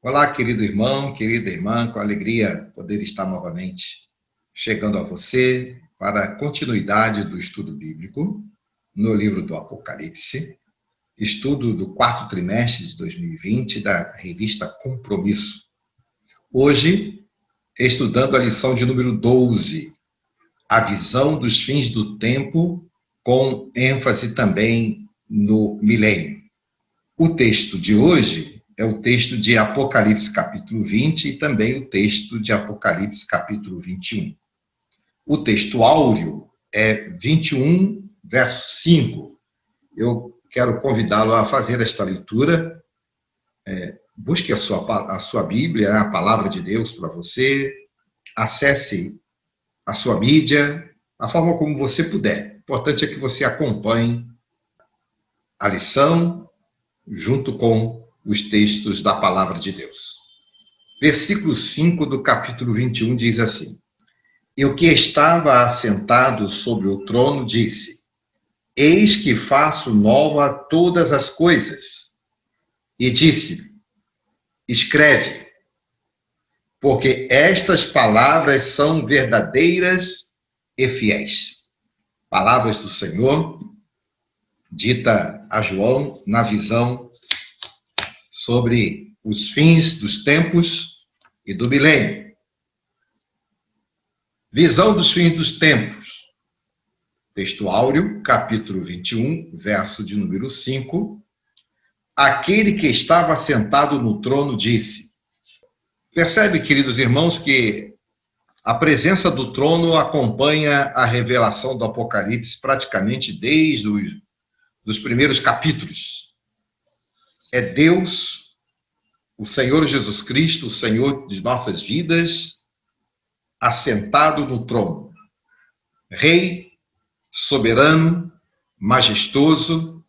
Olá, querido irmão, querida irmã, com alegria poder estar novamente chegando a você para a continuidade do estudo bíblico no livro do Apocalipse, estudo do quarto trimestre de 2020 da revista Compromisso. Hoje, estudando a lição de número 12, a visão dos fins do tempo, com ênfase também no milênio. O texto de hoje é o texto de Apocalipse capítulo 20 e também o texto de Apocalipse capítulo 21. O texto áureo é 21, verso 5. Eu quero convidá-lo a fazer esta leitura. Busque a sua Bíblia, a palavra de Deus para você. Acesse a sua mídia, a forma como você puder. O importante é que você acompanhe a lição junto com os textos da palavra de Deus. Versículo 5 do capítulo 21 diz assim: E o que estava assentado sobre o trono disse: Eis que faço nova todas as coisas. E disse: Escreve, porque estas palavras são verdadeiras e fiéis. Palavras do Senhor, dita a João na visão sobre os fins dos tempos e do milênio. Visão dos fins dos tempos. Texto áureo, capítulo 21, verso de número 5. Aquele que estava sentado no trono disse. Percebe, queridos irmãos, que a presença do trono acompanha a revelação do Apocalipse praticamente desde os primeiros capítulos. É Deus, o Senhor Jesus Cristo, o Senhor de nossas vidas, assentado no trono. Rei, soberano, majestoso,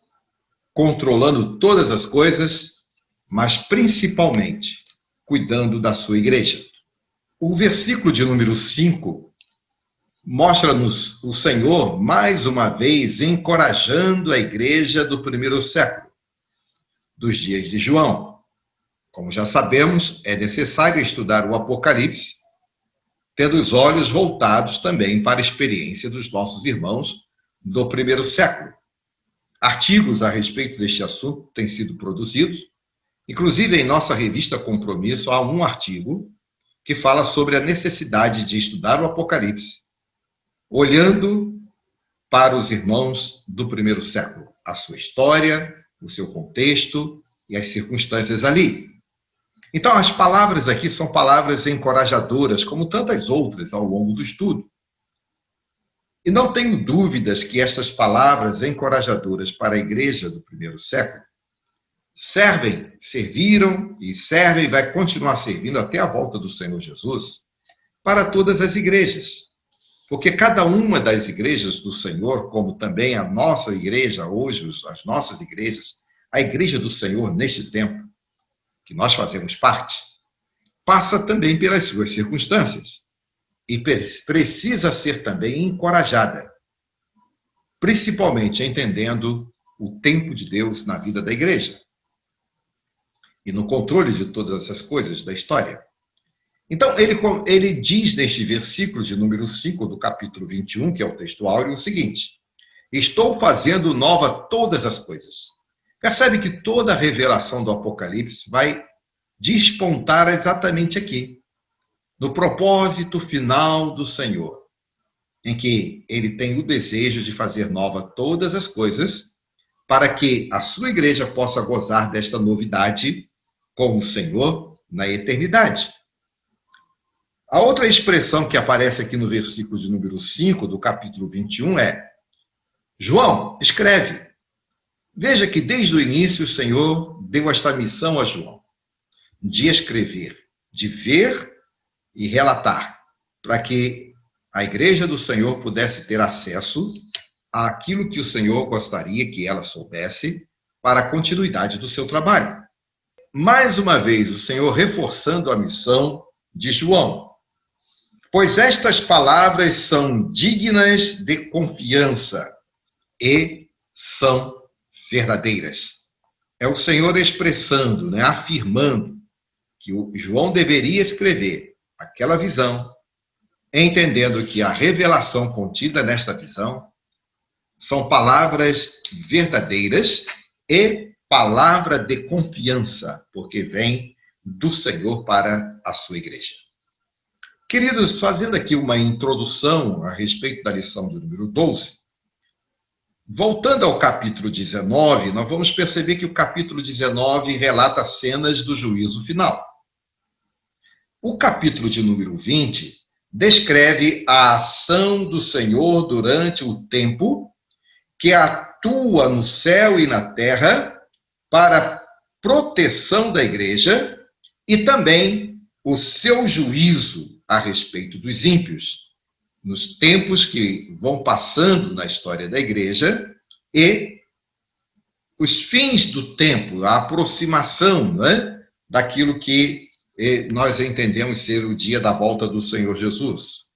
controlando todas as coisas, mas principalmente cuidando da sua igreja. O versículo de número 5 mostra-nos o Senhor, mais uma vez, encorajando a igreja do primeiro século, dos dias de João. Como já sabemos, é necessário estudar o Apocalipse, tendo os olhos voltados também para a experiência dos nossos irmãos do primeiro século. Artigos a respeito deste assunto têm sido produzidos, inclusive em nossa revista Compromisso há um artigo que fala sobre a necessidade de estudar o Apocalipse, olhando para os irmãos do primeiro século, a sua história, o seu contexto e as circunstâncias ali. Então, as palavras aqui são palavras encorajadoras, como tantas outras ao longo do estudo. E não tenho dúvidas que estas palavras encorajadoras para a igreja do primeiro século serviram e servem e vai continuar servindo até a volta do Senhor Jesus para todas as igrejas. Porque cada uma das igrejas do Senhor, como também a nossa igreja hoje, as nossas igrejas, a igreja do Senhor neste tempo, que nós fazemos parte, passa também pelas suas circunstâncias e precisa ser também encorajada, principalmente entendendo o tempo de Deus na vida da igreja e no controle de todas essas coisas da história. Então, ele diz neste versículo de número 5 do capítulo 21, que é o texto áureo, o seguinte: Estou fazendo nova todas as coisas. Percebe que toda a revelação do Apocalipse vai despontar exatamente aqui, no propósito final do Senhor, em que ele tem o desejo de fazer nova todas as coisas, para que a sua igreja possa gozar desta novidade com o Senhor na eternidade. A outra expressão que aparece aqui no versículo de número 5 do capítulo 21 é: João, escreve. Veja que desde o início o Senhor deu esta missão a João, de escrever, de ver e relatar, para que a igreja do Senhor pudesse ter acesso àquilo que o Senhor gostaria que ela soubesse para a continuidade do seu trabalho. Mais uma vez, o Senhor reforçando a missão de João. Pois estas palavras são dignas de confiança e são verdadeiras. É o Senhor expressando, afirmando que o João deveria escrever aquela visão, entendendo que a revelação contida nesta visão são palavras verdadeiras e palavra de confiança, porque vem do Senhor para a sua igreja. Queridos, fazendo aqui uma introdução a respeito da lição do número 12, voltando ao capítulo 19, nós vamos perceber que o capítulo 19 relata cenas do juízo final. O capítulo de número 20 descreve a ação do Senhor durante o tempo que atua no céu e na terra para proteção da igreja e também o seu juízo a respeito dos ímpios, nos tempos que vão passando na história da igreja e os fins do tempo, a aproximação, né, daquilo que nós entendemos ser o dia da volta do Senhor Jesus.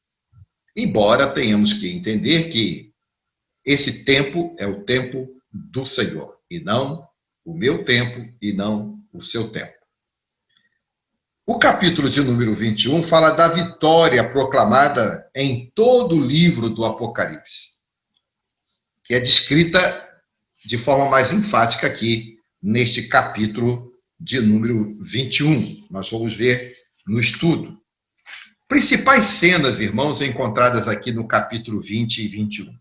Embora tenhamos que entender que esse tempo é o tempo do Senhor, e não o meu tempo, e não o seu tempo. O capítulo de número 21 fala da vitória proclamada em todo o livro do Apocalipse, que é descrita de forma mais enfática aqui, neste capítulo de número 21. Nós vamos ver no estudo. Principais cenas, irmãos, encontradas aqui no capítulo 20 e 21.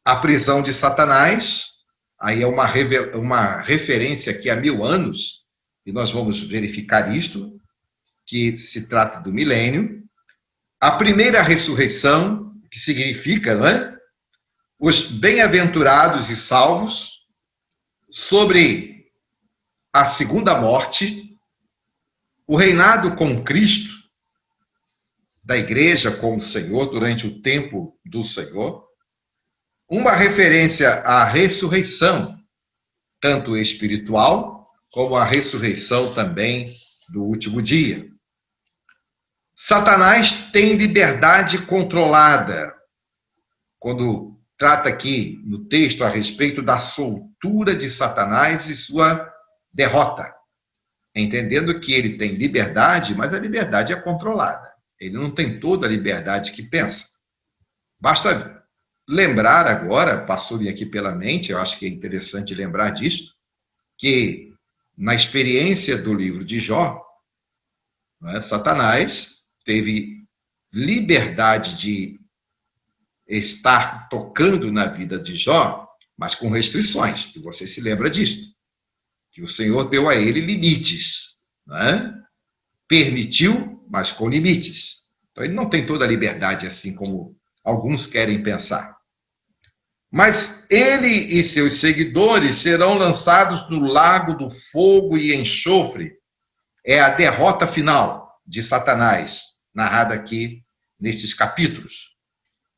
A prisão de Satanás, aí é uma referência aqui a 1000 anos, e nós vamos verificar isto, que se trata do milênio. A primeira ressurreição, que significa, não é? Os bem-aventurados e salvos, sobre a segunda morte, o reinado com Cristo, da igreja com o Senhor durante o tempo do Senhor, uma referência à ressurreição, tanto espiritual, como a ressurreição também do último dia. Satanás tem liberdade controlada, quando trata aqui no texto a respeito da soltura de Satanás e sua derrota, entendendo que ele tem liberdade, mas a liberdade é controlada. Ele não tem toda a liberdade que pensa. Basta lembrar agora, passou-me aqui pela mente, eu acho que é interessante lembrar disso, que na experiência do livro de Jó, Satanás teve liberdade de estar tocando na vida de Jó, mas com restrições, e você se lembra disso, que o Senhor deu a ele limites, permitiu, mas com limites. Então ele não tem toda a liberdade assim como alguns querem pensar. Mas ele e seus seguidores serão lançados no lago do fogo e enxofre. É a derrota final de Satanás, narrada aqui nestes capítulos.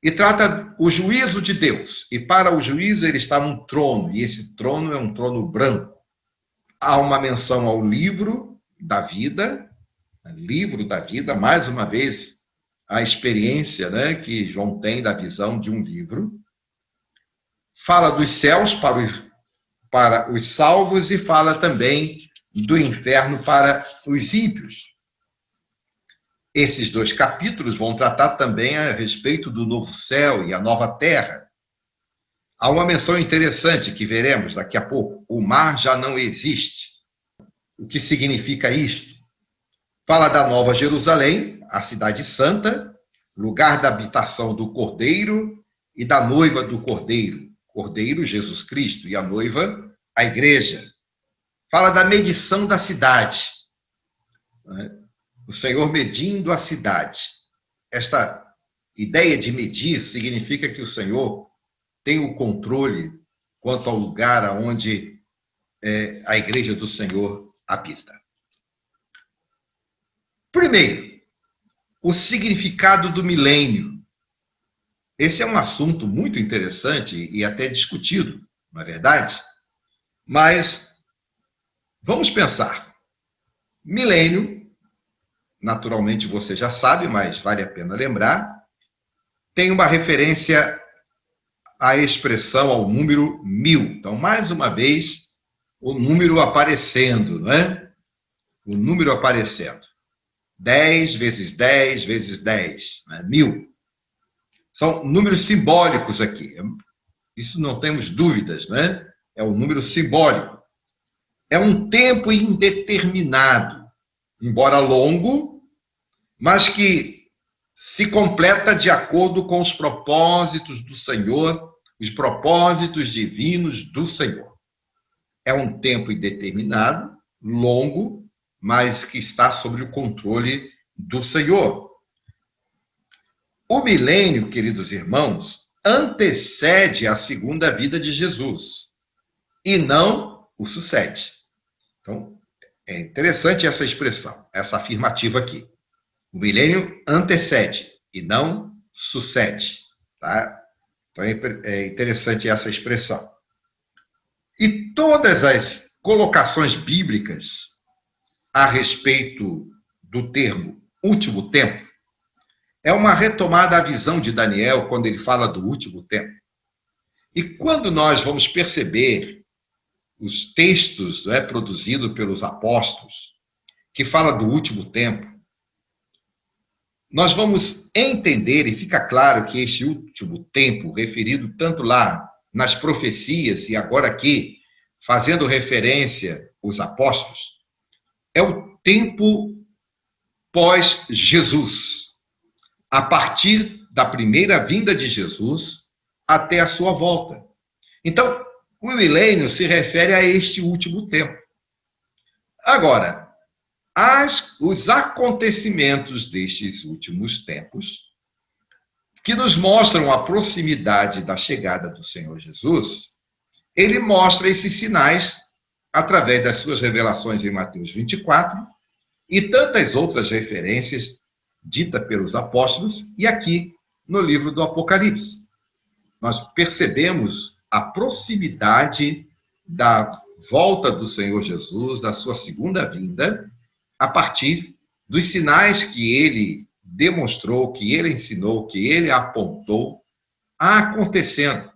E trata o juízo de Deus. E para o juízo ele está num trono, e esse trono é um trono branco. Há uma menção ao livro da vida, mais uma vez, a experiência, que João tem da visão de um livro. Fala dos céus para os salvos e fala também do inferno para os ímpios. Esses 2 capítulos vão tratar também a respeito do novo céu e a nova terra. Há uma menção interessante que veremos daqui a pouco. O mar já não existe. O que significa isto? Fala da Nova Jerusalém, a cidade santa, lugar da habitação do Cordeiro e da noiva do Cordeiro. Cordeiro, Jesus Cristo, e a noiva, a igreja. Fala da medição da cidade. O Senhor medindo a cidade. Esta ideia de medir significa que o Senhor tem o controle quanto ao lugar onde a igreja do Senhor habita. Primeiro, o significado do milênio. Esse é um assunto muito interessante e até discutido, não é verdade? Mas vamos pensar. Milênio, naturalmente você já sabe, mas vale a pena lembrar, tem uma referência à expressão, ao número 1000. Então, mais uma vez, o número aparecendo, não é? o número aparecendo. 10 vezes 10 vezes 10, né? 1000. São números simbólicos aqui. Isso não temos dúvidas, né? É um número simbólico. É um tempo indeterminado, embora longo, mas que se completa de acordo com os propósitos do Senhor, os propósitos divinos do Senhor. É um tempo indeterminado, longo, mas que está sob o controle do Senhor. O milênio, queridos irmãos, antecede a segunda vida de Jesus e não o sucede. Então, é interessante essa expressão, essa afirmativa aqui. O milênio antecede e não sucede. Tá? Então, é interessante essa expressão. E todas as colocações bíblicas a respeito do termo último tempo é uma retomada à visão de Daniel quando ele fala do último tempo. E quando nós vamos perceber os textos produzidos pelos apóstolos, que fala do último tempo, nós vamos entender, e fica claro que este último tempo, referido tanto lá nas profecias e agora aqui, fazendo referência aos apóstolos, é o tempo pós-Jesus, a partir da primeira vinda de Jesus até a sua volta. Então, o milênio se refere a este último tempo. Agora, os acontecimentos destes últimos tempos, que nos mostram a proximidade da chegada do Senhor Jesus, ele mostra esses sinais através das suas revelações em Mateus 24 e tantas outras referências ditas pelos apóstolos e aqui no livro do Apocalipse. Nós percebemos a proximidade da volta do Senhor Jesus, da sua segunda vinda, a partir dos sinais que ele demonstrou, que ele ensinou, que ele apontou, acontecendo.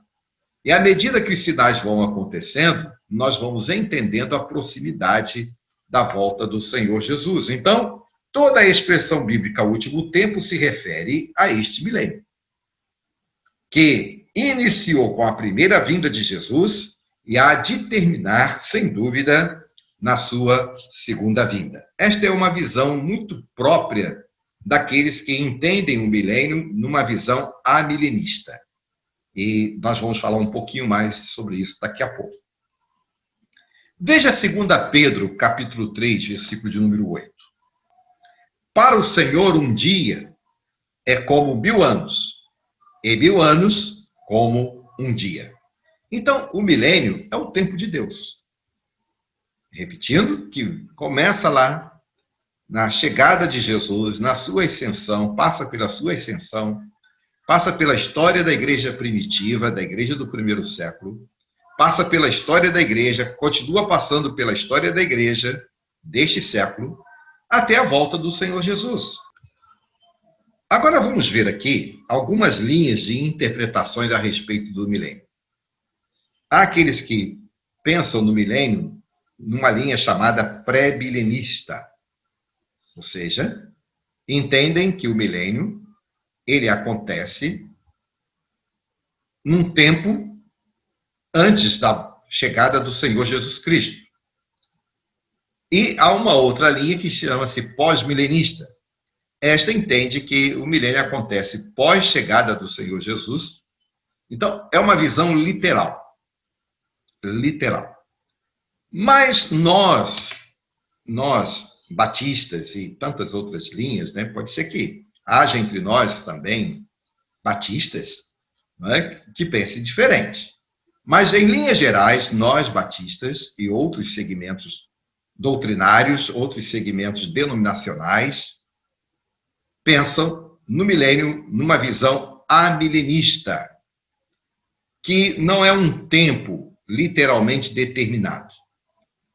E à medida que os sinais vão acontecendo, nós vamos entendendo a proximidade da volta do Senhor Jesus. Então, toda a expressão bíblica último tempo se refere a este milênio, que iniciou com a primeira vinda de Jesus e há de terminar, sem dúvida, na sua segunda vinda. Esta é uma visão muito própria daqueles que entendem o milênio numa visão amilenista. E nós vamos falar um pouquinho mais sobre isso daqui a pouco. Veja 2 Pedro, capítulo 3, versículo de número 8. Para o Senhor, um dia é como 1000 anos, e 1000 anos como um dia. Então, o milênio é o tempo de Deus. Repetindo, que começa lá, na chegada de Jesus, na sua ascensão, passa pela sua ascensão, passa pela história da igreja primitiva, da igreja do primeiro século, passa pela história da igreja, continua passando pela história da igreja deste século, até a volta do Senhor Jesus. Agora vamos ver aqui algumas linhas de interpretações a respeito do milênio. Há aqueles que pensam no milênio numa linha chamada pré-milenista, ou seja, entendem que o milênio ele acontece num tempo antes da chegada do Senhor Jesus Cristo. E há uma outra linha que chama-se pós-milenista. Esta entende que o milênio acontece pós-chegada do Senhor Jesus. Então, é uma visão literal. Literal. Mas nós, batistas e tantas outras linhas, pode ser que haja entre nós também batistas, que pensem diferente. Mas, em linhas gerais, nós, batistas e outros segmentos doutrinários, outros segmentos denominacionais, pensam no milênio numa visão amilenista, que não é um tempo literalmente determinado,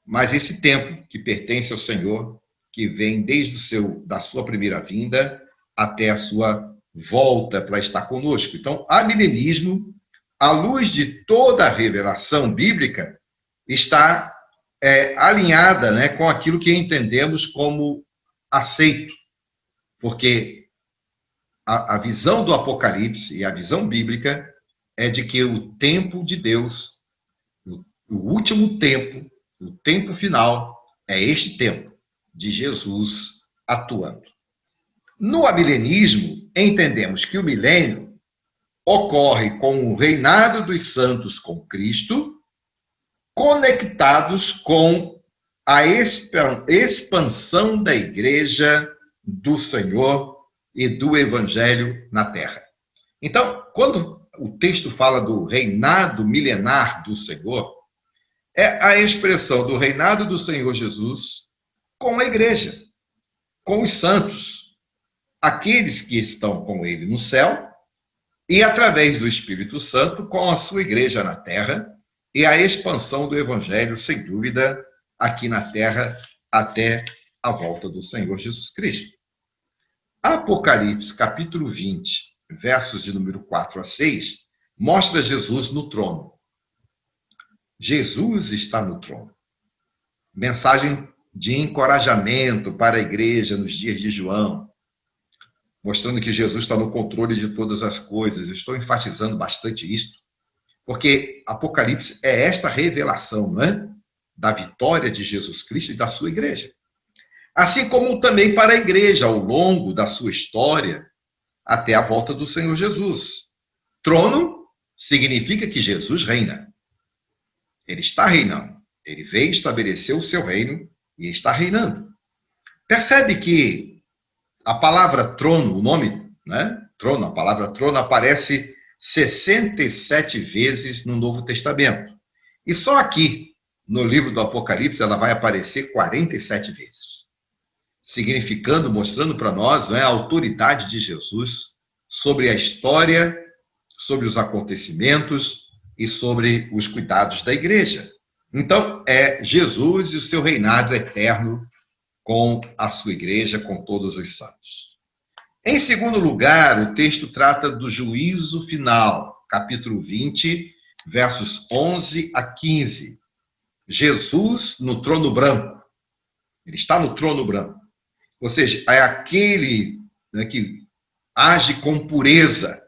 mas esse tempo que pertence ao Senhor, que vem desde da sua primeira vinda até a sua volta para estar conosco. Então, amilenismo, à luz de toda a revelação bíblica, está alinhada, né, com aquilo que entendemos como aceito, porque a visão do Apocalipse e a visão bíblica é de que o tempo de Deus, o último tempo, o tempo final, é este tempo de Jesus atuando. No amilenismo, entendemos que o milênio ocorre com o reinado dos santos com Cristo, conectados com a expansão da igreja do Senhor e do Evangelho na Terra. Então, quando o texto fala do reinado milenar do Senhor, é a expressão do reinado do Senhor Jesus com a igreja, com os santos, aqueles que estão com ele no céu e, através do Espírito Santo, com a sua igreja na terra e a expansão do Evangelho, sem dúvida, aqui na terra até a volta do Senhor Jesus Cristo. Apocalipse, capítulo 20, versos de número 4 a 6, mostra Jesus no trono. Jesus está no trono. Mensagem de encorajamento para a igreja nos dias de João, mostrando que Jesus está no controle de todas as coisas. Eu estou enfatizando bastante isso, porque Apocalipse é esta revelação, não é? Da vitória de Jesus Cristo e da sua igreja. Assim como também para a igreja, ao longo da sua história, até a volta do Senhor Jesus. Trono significa que Jesus reina. Ele está reinando. Ele veio estabelecer o seu reino e está reinando. Percebe que a palavra trono, o nome, né? Trono, a palavra trono aparece 67 vezes no Novo Testamento. E só aqui, no livro do Apocalipse, ela vai aparecer 47 vezes. Significando, mostrando para nós, né, a autoridade de Jesus sobre a história, sobre os acontecimentos e sobre os cuidados da igreja. Então, é Jesus e o seu reinado eterno com a sua igreja, com todos os santos. Em segundo lugar, o texto trata do juízo final, capítulo 20, versos 11 a 15. Jesus no trono branco. Ele está no trono branco. Ou seja, é aquele, né, que age com pureza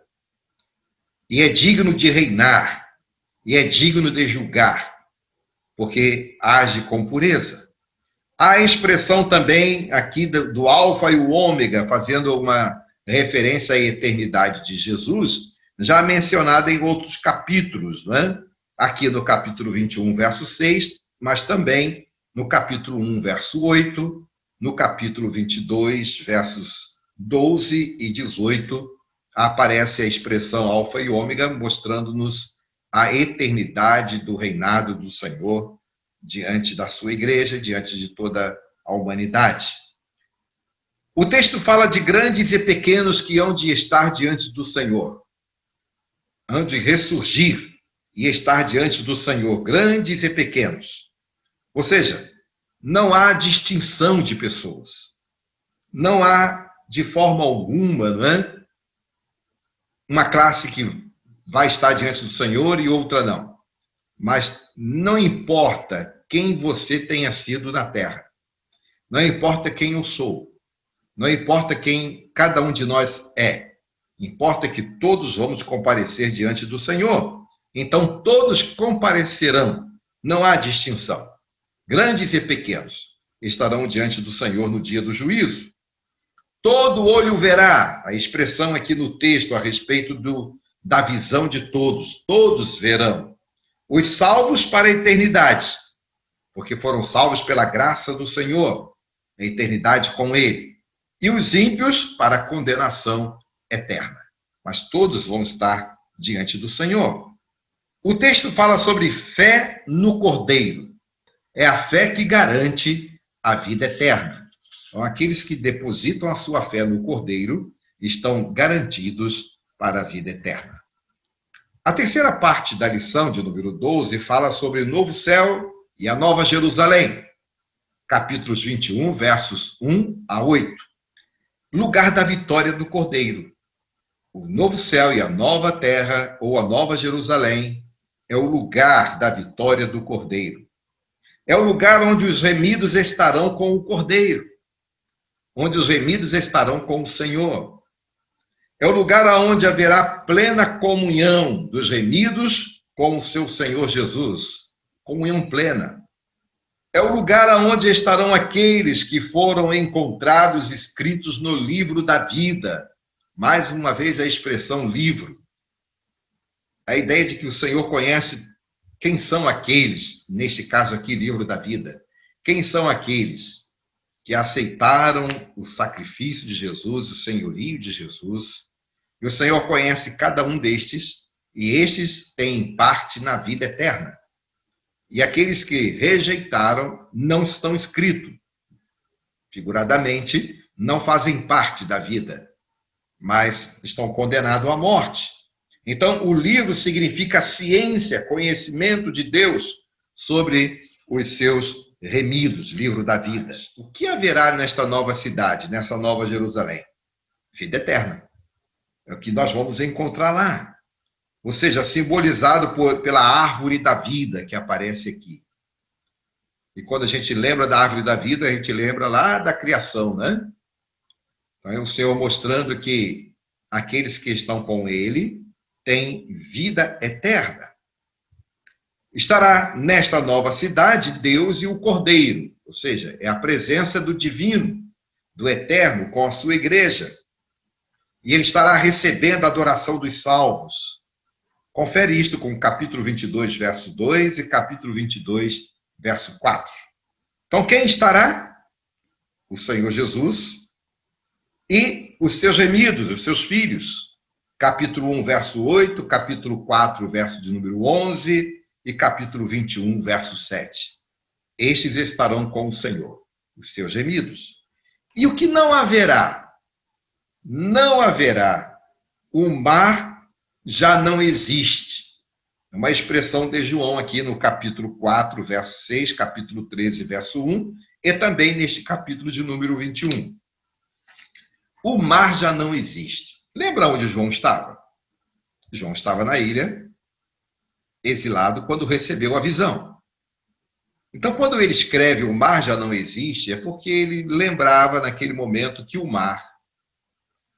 e é digno de reinar e é digno de julgar, porque age com pureza. Há a expressão também aqui do alfa e o ômega, fazendo uma referência à eternidade de Jesus, já mencionada em outros capítulos, né? Aqui no capítulo 21, verso 6, mas também no capítulo 1, verso 8, no capítulo 22, versos 12 e 18, aparece a expressão alfa e ômega, mostrando-nos a eternidade do reinado do Senhor diante da sua igreja, diante de toda a humanidade. O texto fala de grandes e pequenos que hão de estar diante do Senhor, hão de ressurgir e estar diante do Senhor, grandes e pequenos. Ou seja, não há distinção de pessoas. Não há, de forma alguma, não é? Uma classe que vai estar diante do Senhor e outra não. Mas não importa quem você tenha sido na terra. Não importa quem eu sou. Não importa quem cada um de nós é. Importa que todos vamos comparecer diante do Senhor. Então, todos comparecerão. Não há distinção. Grandes e pequenos estarão diante do Senhor no dia do juízo. Todo olho verá, a expressão aqui no texto a respeito da visão de todos. Todos verão. Os salvos para a eternidade, porque foram salvos pela graça do Senhor, a eternidade com Ele. E os ímpios para a condenação eterna. Mas todos vão estar diante do Senhor. O texto fala sobre fé no Cordeiro. É a fé que garante a vida eterna. Então, aqueles que depositam a sua fé no Cordeiro estão garantidos para a vida eterna. A terceira parte da lição de número 12 fala sobre o novo céu e a nova Jerusalém. Capítulos 21, versos 1 a 8. Lugar da vitória do Cordeiro. O novo céu e a nova terra, ou a nova Jerusalém, é o lugar da vitória do Cordeiro. É o lugar onde os remidos estarão com o Cordeiro, onde os remidos estarão com o Senhor. É o lugar onde haverá plena comunhão dos remidos com o seu Senhor Jesus. Comunhão plena. É o lugar onde estarão aqueles que foram encontrados escritos no livro da vida. Mais uma vez a expressão livro. A ideia de que o Senhor conhece quem são aqueles, neste caso aqui, livro da vida. Quem são aqueles que aceitaram o sacrifício de Jesus, o senhorio de Jesus. E o Senhor conhece cada um destes, e estes têm parte na vida eterna. E aqueles que rejeitaram não estão escritos. Figuradamente, não fazem parte da vida, mas estão condenados à morte. Então, o livro significa ciência, conhecimento de Deus sobre os seus remidos, livro da vida. O que haverá nesta nova cidade, nessa nova Jerusalém? Vida eterna. É o que nós vamos encontrar lá. Ou seja, simbolizado pela árvore da vida que aparece aqui. E quando a gente lembra da árvore da vida, a gente lembra lá da criação, né? Então é o Senhor mostrando que aqueles que estão com Ele têm vida eterna. Estará nesta nova cidade Deus e o Cordeiro, ou seja, é a presença do divino, do eterno com a sua igreja. E ele estará recebendo a adoração dos salvos. Confere isto com o capítulo 22, verso 2 e capítulo 22, verso 4. Então, quem estará? O Senhor Jesus e os seus remidos, os seus filhos. Capítulo 1, verso 8, capítulo 4, verso de número 11 e capítulo 21, verso 7. Estes estarão com o Senhor, os seus remidos. E o que não haverá? Não haverá. O mar já não existe. É uma expressão de João aqui no capítulo 4, verso 6, capítulo 13, verso 1, e também neste capítulo de número 21. O mar já não existe. Lembra onde João estava? João estava na ilha, exilado, quando recebeu a visão. Então, quando ele escreve o mar já não existe, é porque ele lembrava naquele momento que o mar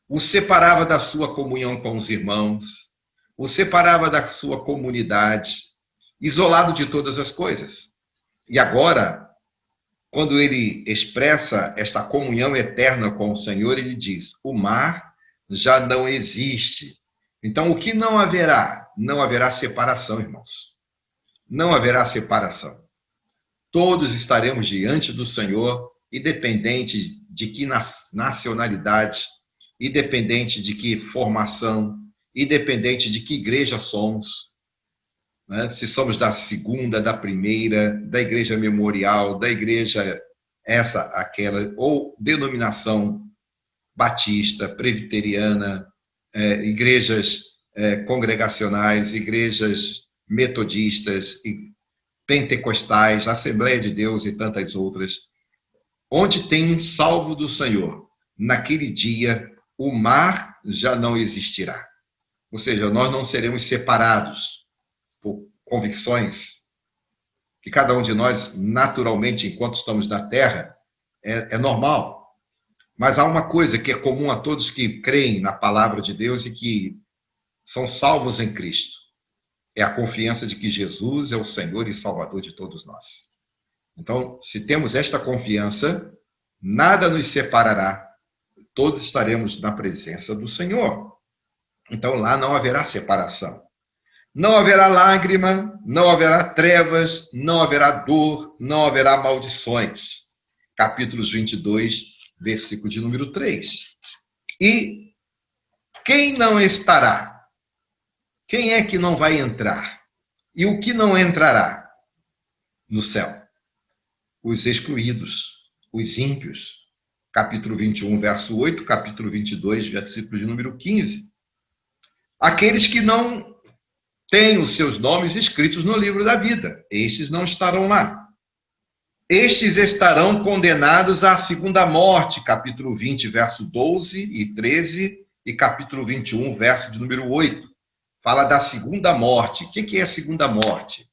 o separava da sua comunhão com os irmãos, o separava da sua comunidade, isolado de todas as coisas. E agora, quando ele expressa esta comunhão eterna com o Senhor, ele diz: o mar já não existe. Então, o que não haverá? Não haverá separação, irmãos. Não haverá separação. Todos estaremos diante do Senhor, independente de que nacionalidade, independente de que formação, independente de que igreja somos, né? Se somos da segunda, da primeira, da igreja memorial, da igreja essa, aquela, ou denominação batista, presbiteriana, igrejas congregacionais, igrejas metodistas, pentecostais, Assembleia de Deus e tantas outras, onde tem um salvo do Senhor, naquele dia o mar já não existirá. Ou seja, nós não seremos separados por convicções que cada um de nós, naturalmente, enquanto estamos na terra, é normal. Mas há uma coisa que é comum a todos que creem na palavra de Deus e que são salvos em Cristo. É a confiança de que Jesus é o Senhor e Salvador de todos nós. Então, se temos esta confiança, nada nos separará. Todos estaremos na presença do Senhor. Então, lá não haverá separação. Não haverá lágrima, não haverá trevas, não haverá dor, não haverá maldições. Capítulos 22, versículo de número 3. E quem não estará? Quem é que não vai entrar? E o que não entrará no céu? Os excluídos, os ímpios. Capítulo 21, verso 8, capítulo 22, versículo de número 15. Aqueles que não têm os seus nomes escritos no livro da vida, estes não estarão lá. Estes estarão condenados à segunda morte, capítulo 20, verso 12 e 13, e capítulo 21, verso de número 8. Fala da segunda morte. O que é a segunda morte?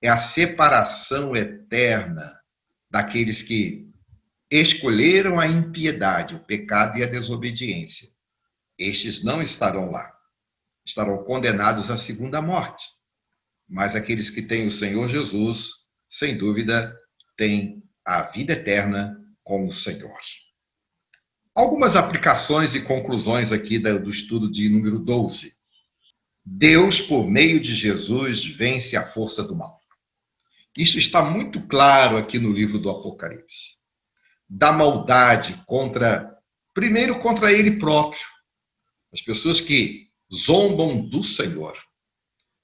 é a separação eterna daqueles que escolheram a impiedade, o pecado e a desobediência. Estes não estarão lá. Estarão condenados à segunda morte. Mas aqueles que têm o Senhor Jesus, sem dúvida, têm a vida eterna com o Senhor. Algumas aplicações e conclusões aqui do estudo de número 12. Deus, por meio de Jesus, vence a força do mal. Isso está muito claro aqui no livro do Apocalipse. Da maldade primeiro contra ele próprio. As pessoas que zombam do Senhor.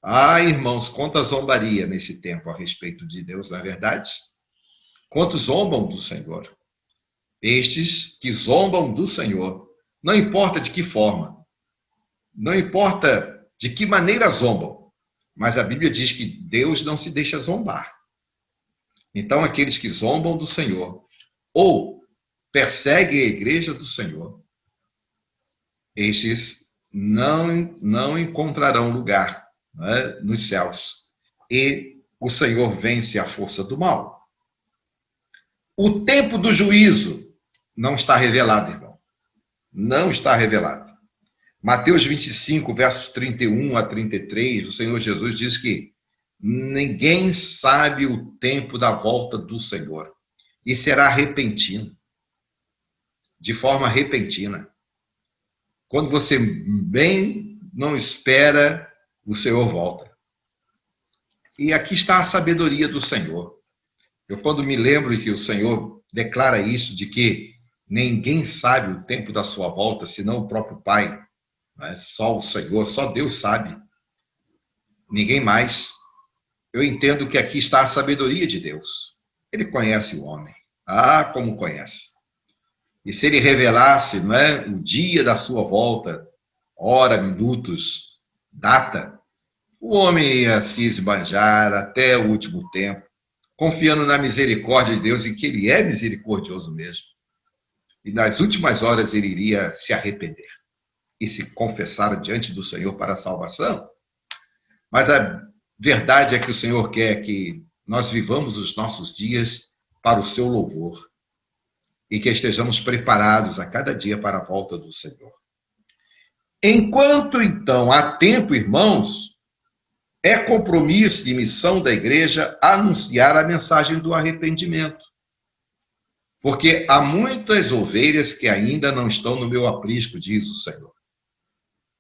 Ah, irmãos, quanta zombaria nesse tempo a respeito de Deus, não é verdade? Quantos zombam do Senhor? Estes que zombam do Senhor, não importa de que forma, não importa de que maneira zombam, mas a Bíblia diz que Deus não se deixa zombar. Então, aqueles que zombam do Senhor ou perseguem a igreja do Senhor, estes não encontrarão lugar, né, nos céus. E o Senhor vence a força do mal. O tempo do juízo não está revelado, irmão. Não está revelado. Mateus 25, versos 31 a 33, o Senhor Jesus diz que ninguém sabe o tempo da volta do Senhor. E será repentino. De forma repentina. Quando você bem não espera, o Senhor volta. E aqui está a sabedoria do Senhor. Eu, quando me lembro que o Senhor declara isso, de que ninguém sabe o tempo da sua volta, senão o próprio Pai, né? Só o Senhor, só Deus sabe. Ninguém mais. Eu entendo que aqui está a sabedoria de Deus. Ele conhece o homem. Ah, como conhece. E se ele revelasse, não é, o dia da sua volta, hora, minutos, data, o homem ia se esbanjar até o último tempo, confiando na misericórdia de Deus e que ele é misericordioso mesmo. E nas últimas horas ele iria se arrepender e se confessar diante do Senhor para a salvação. Mas a verdade é que o Senhor quer que nós vivamos os nossos dias para o seu louvor e que estejamos preparados a cada dia para a volta do Senhor. Enquanto, então, há tempo, irmãos, é compromisso e missão da igreja anunciar a mensagem do arrependimento. Porque há muitas ovelhas que ainda não estão no meu aprisco, diz o Senhor.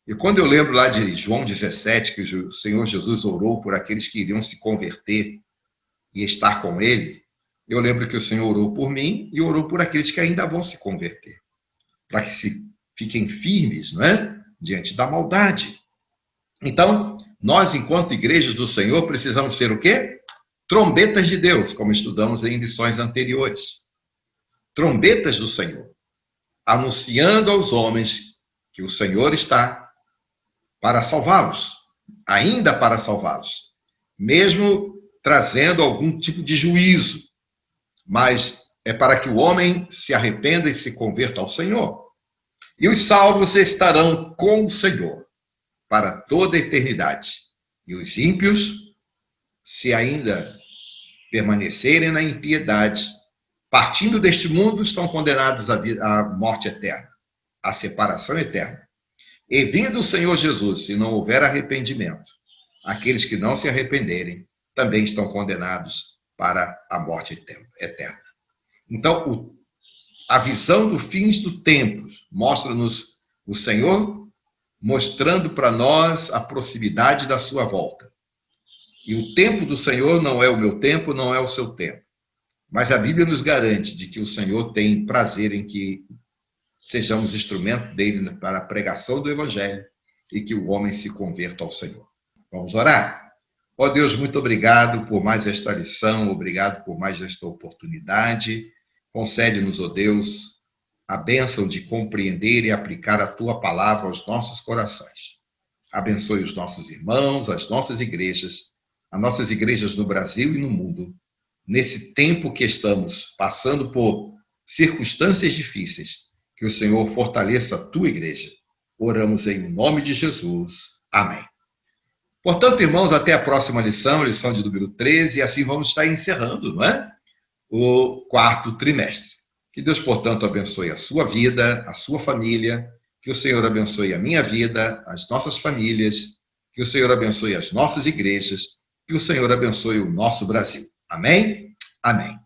E quando eu lembro lá de João 17, que o Senhor Jesus orou por aqueles que iriam se converter e estar com ele, eu lembro que o Senhor orou por mim e orou por aqueles que ainda vão se converter, para que fiquem firmes, não é? Diante da maldade. Então, nós, enquanto igrejas do Senhor, precisamos ser o quê? Trombetas de Deus, como estudamos em lições anteriores. Trombetas do Senhor, anunciando aos homens que o Senhor está para salvá-los, ainda para salvá-los, mesmo trazendo algum tipo de juízo, mas é para que o homem se arrependa e se converta ao Senhor. E os salvos estarão com o Senhor para toda a eternidade. E os ímpios, se ainda permanecerem na impiedade, partindo deste mundo, estão condenados à morte eterna, à separação eterna. E vindo o Senhor Jesus, se não houver arrependimento, aqueles que não se arrependerem também estão condenados para a morte eterna. Então, a visão dos fins do tempo mostra-nos o Senhor mostrando para nós a proximidade da sua volta. E o tempo do Senhor não é o meu tempo, não é o seu tempo. Mas a Bíblia nos garante de que o Senhor tem prazer em que sejamos instrumento dele para a pregação do Evangelho e que o homem se converta ao Senhor. Vamos orar? Ó Deus, muito obrigado por mais esta lição, obrigado por mais esta oportunidade. Concede-nos, ó Deus, a bênção de compreender e aplicar a tua palavra aos nossos corações. Abençoe os nossos irmãos, as nossas igrejas no Brasil e no mundo, nesse tempo que estamos passando por circunstâncias difíceis. Que o Senhor fortaleça a tua igreja. Oramos em nome de Jesus. Amém. Portanto, irmãos, até a próxima lição, lição de número 13, e assim vamos estar encerrando, não é? O 4º trimestre. Que Deus, portanto, abençoe a sua vida, a sua família, que o Senhor abençoe a minha vida, as nossas famílias, que o Senhor abençoe as nossas igrejas, que o Senhor abençoe o nosso Brasil. Amém? Amém.